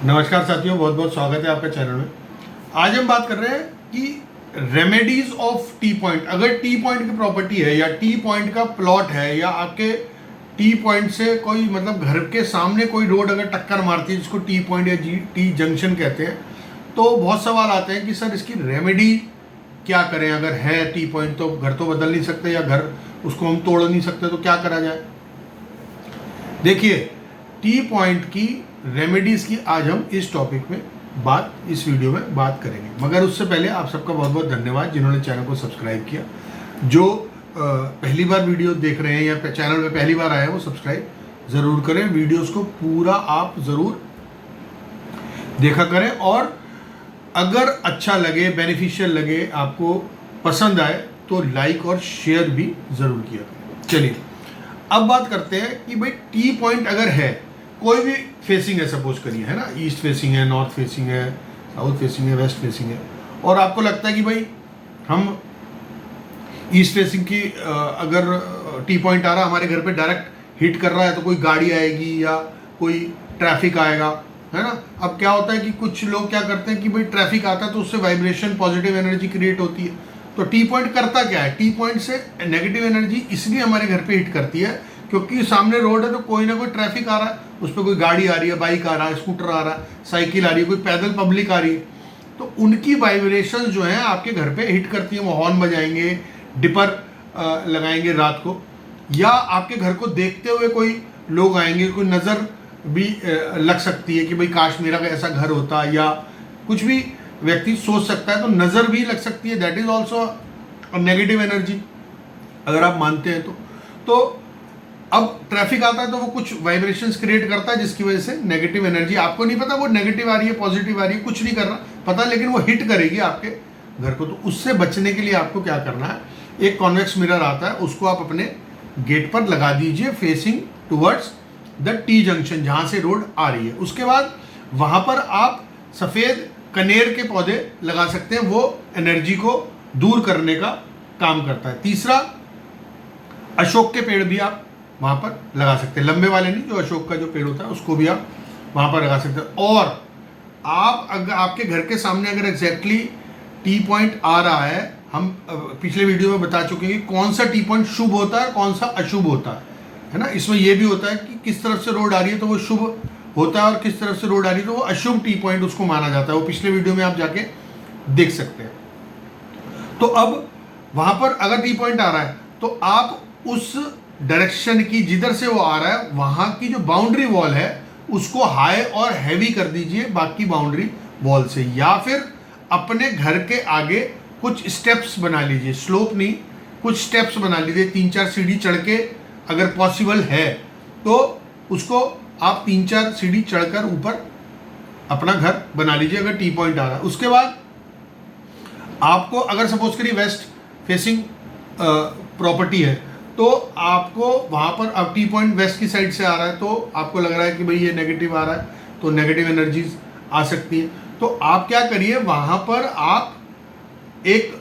नमस्कार साथियों, बहुत बहुत स्वागत है आपका चैनल में। आज हम बात कर रहे हैं कि रेमेडीज ऑफ टी पॉइंट। अगर टी पॉइंट की प्रॉपर्टी है या टी पॉइंट का प्लॉट है या आपके टी पॉइंट से कोई मतलब घर के सामने कोई रोड अगर टक्कर मारती है जिसको टी पॉइंट या टी जंक्शन कहते हैं, तो बहुत सवाल आते हैं कि सर इसकी रेमेडी क्या करें। अगर है टी पॉइंट तो घर तो बदल नहीं सकते या घर उसको हम तोड़ नहीं सकते, तो क्या करा जाए। देखिए, टी पॉइंट की रेमेडीज की आज हम इस टॉपिक में इस वीडियो में बात करेंगे। मगर उससे पहले आप सबका बहुत बहुत धन्यवाद जिन्होंने चैनल को सब्सक्राइब किया। जो पहली बार वीडियो देख रहे हैं या चैनल में पहली बार आए हैं वो सब्सक्राइब ज़रूर करें। वीडियोस को पूरा आप ज़रूर देखा करें और अगर अच्छा लगे, बेनिफिशियल लगे, आपको पसंद आए तो लाइक और शेयर भी ज़रूर किया करें। चलिए अब बात करते हैं कि भाई टी पॉइंट अगर है, कोई भी फेसिंग है, सपोज करिए, है ना, ईस्ट फेसिंग है, नॉर्थ फेसिंग है, साउथ फेसिंग है, वेस्ट फेसिंग है, और आपको लगता है कि भाई हम ईस्ट फेसिंग की अगर टी पॉइंट आ रहा है हमारे घर पे डायरेक्ट हिट कर रहा है तो कोई गाड़ी आएगी या कोई ट्रैफिक आएगा, है ना। अब क्या होता है कि कुछ लोग क्या करते हैं कि भाई ट्रैफिक आता है तो उससे वाइब्रेशन, पॉजिटिव एनर्जी क्रिएट होती है। तो टी पॉइंट करता क्या है, टी पॉइंट से नेगेटिव एनर्जी इसलिए हमारे घर पे हिट करती है क्योंकि सामने रोड है तो कोई ना कोई ट्रैफिक आ रहा है, उस पर कोई गाड़ी आ रही है, बाइक आ रहा है, स्कूटर आ रहा है, साइकिल आ रही है, कोई पैदल पब्लिक आ रही है, तो उनकी वाइब्रेशन जो है आपके घर पे हिट करती है। वो हॉर्न बजाएंगे, डिपर लगाएंगे रात को, या आपके घर को देखते हुए कोई लोग आएंगे, कोई नज़र भी लग सकती है कि भाई काश मेरा ऐसा घर होता, या कुछ भी व्यक्ति सोच सकता है तो नज़र भी लग सकती है। That is also negative energy, अगर आप मानते हैं तो अब ट्रैफिक आता है तो वो कुछ वाइब्रेशंस क्रिएट करता है जिसकी वजह से नेगेटिव एनर्जी, आपको नहीं पता वो नेगेटिव आ रही है, पॉजिटिव आ रही है, कुछ नहीं कर रहा पता, लेकिन वो हिट करेगी आपके घर को। तो उससे बचने के लिए आपको क्या करना है, एक कॉन्वेक्स मिरर आता है, उसको आप अपने गेट पर लगा दीजिए facing towards the T junction जहाँ से रोड आ रही है। उसके बाद वहाँ पर आप सफ़ेद कनेर के पौधे लगा सकते हैं, वो एनर्जी को दूर करने का काम करता है। तीसरा, अशोक के पेड़ भी आप वहाँ पर लगा सकते हैं, लंबे वाले नहीं, जो अशोक का जो पेड़ होता है उसको भी आप वहाँ पर लगा सकते हैं। और आप अगर आपके घर के सामने अगर एग्जैक्टली टी पॉइंट आ रहा है, हम पिछले वीडियो में बता चुके हैं कि कौन सा टी पॉइंट शुभ होता है, कौन सा अशुभ होता है ना। इसमें यह भी होता है कि किस तरफ से रोड आ रही है तो वो शुभ होता है और किस तरफ से रोड आ रही है तो वो अशुभ टी पॉइंट उसको माना जाता है। वो पिछले वीडियो में आप जाके देख सकते हैं। तो अब वहाँ पर अगर टी पॉइंट आ रहा है तो आप उस डायरेक्शन की जिधर से वो आ रहा है वहाँ की जो बाउंड्री वॉल है उसको हाई और हैवी कर दीजिए बाकी बाउंड्री वॉल से, या फिर अपने घर के आगे कुछ स्टेप्स बना लीजिए, स्लोप नहीं, कुछ स्टेप्स बना लीजिए, 3-4 सीढ़ी चढ़ के अगर पॉसिबल है तो उसको आप 3-4 सीढ़ी चढ़कर ऊपर अपना घर बना लीजिए अगर टी पॉइंट आ रहा है। उसके बाद आपको अगर सपोज करिए वेस्ट फेसिंग प्रॉपर्टी है तो आपको वहाँ पर अब टी पॉइंट वेस्ट की साइड से आ रहा है तो आपको लग रहा है कि भाई ये नेगेटिव आ रहा है तो नेगेटिव एनर्जीज आ सकती है। तो आप क्या करिए, वहाँ पर आप एक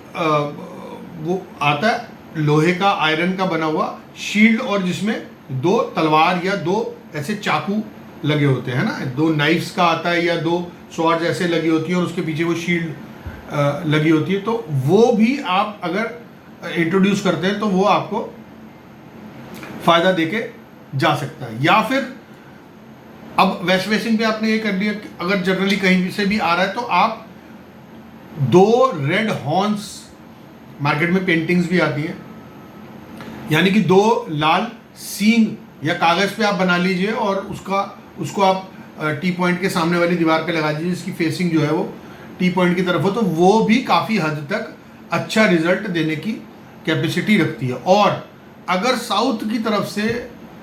वो आता है लोहे का, आयरन का बना हुआ शील्ड, और जिसमें 2 तलवार या 2 ऐसे चाकू लगे होते हैं ना, 2 नाइफ्स का आता है या 2 स्वॉर्ड ऐसे लगी होती है और उसके पीछे वो शील्ड लगी होती है। तो वो भी आप अगर इंट्रोड्यूस करते हैं तो वो आपको फायदा देके जा सकता है। या फिर अब वेस्ट फेसिंग पे आपने ये कर लिया, अगर जनरली कहीं से भी आ रहा है तो आप 2 रेड हॉर्न्स, मार्केट में पेंटिंग्स भी आती हैं, यानी कि 2 लाल सींग या कागज पे आप बना लीजिए और उसको आप टी पॉइंट के सामने वाली दीवार पे लगा दीजिए जिसकी फेसिंग जो है वो टी पॉइंट की तरफ हो, तो वो भी काफ़ी हद तक अच्छा रिजल्ट देने की कैपेसिटी रखती है। और अगर साउथ की तरफ से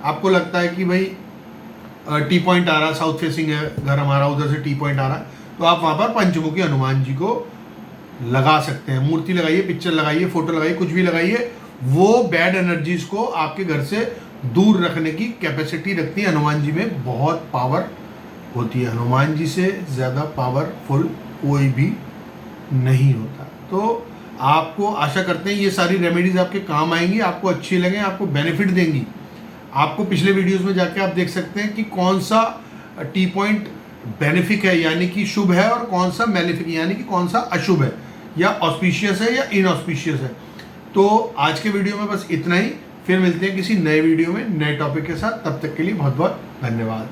आपको लगता है कि भाई टी पॉइंट आ रहा है, साउथ फेसिंग है घर हमारा, उधर से टी पॉइंट आ रहा है, तो आप वहाँ पर पंचमुखी हनुमान जी को लगा सकते हैं। मूर्ति लगाइए, पिक्चर लगाइए, फोटो लगाइए, कुछ भी लगाइए, वो बैड एनर्जीज को आपके घर से दूर रखने की कैपेसिटी रखती है। हनुमान जी में बहुत पावर होती है, हनुमान जी से ज़्यादा पावरफुल कोई भी नहीं होता। तो आपको आशा करते हैं ये सारी रेमेडीज आपके काम आएंगी, आपको अच्छी लगें, आपको बेनिफिट देंगी। आपको पिछले वीडियोस में जाके आप देख सकते हैं कि कौन सा टी पॉइंट बेनिफिक है यानी कि शुभ है और कौन सा मेलिफिक यानी कि कौन सा अशुभ है, या ऑस्पिशियस है या इनऑस्पिशियस है। तो आज के वीडियो में बस इतना ही, फिर मिलते हैं किसी नए वीडियो में नए टॉपिक के साथ। तब तक के लिए बहुत बहुत धन्यवाद।